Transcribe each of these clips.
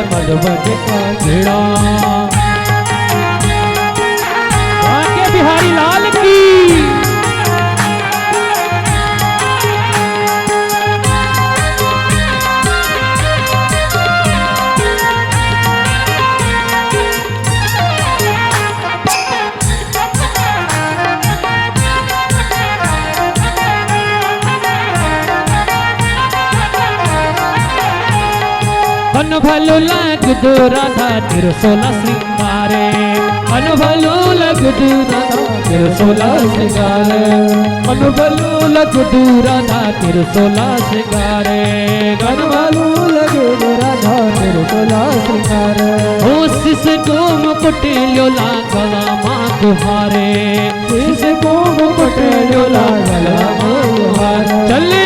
चल मधुबन का सेड़ा। बांके बिहारी लाल की। अनुभलो लग दो राधा तेरे 16 श्रृंगारे। अनुभलो लग दो राधा तेरे 16 श्रृंगारे। अनुभलो लग दो राधा तेरे 16 श्रृंगारे। अनुभलो लग दो राधा तेरे 16 श्रृंगारे। ओ शिश को मुकुट ल्योला गला माँ गुहारे। शिश को मुकुट ल्योला गला माँ गुहारे। चले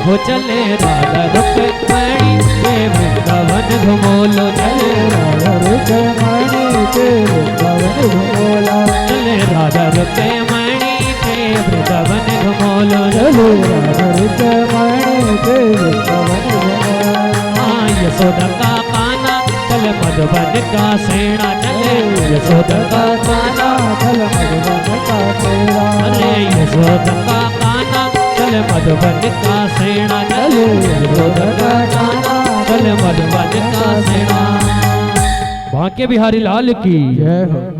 हो चले राधा रुक्मणी के वृंदावन घुमोलो। चले राधा रुक्मणी के वृंदावन घुमोला। चले राधा रुक्मणी के वृंदावन घुमोलो। चले राधा रुक्मणी के वृंदावन घुमोला। यशोदा का काना चल मधुबन का सेना। चले यशोदा का काना चल मधुबन का सेना। अरे यशोदा का काना चल मधुबन का सेना। चल यशोदा का काना चल मधुबन का सेना। बांके बिहारी लाल की जय हो।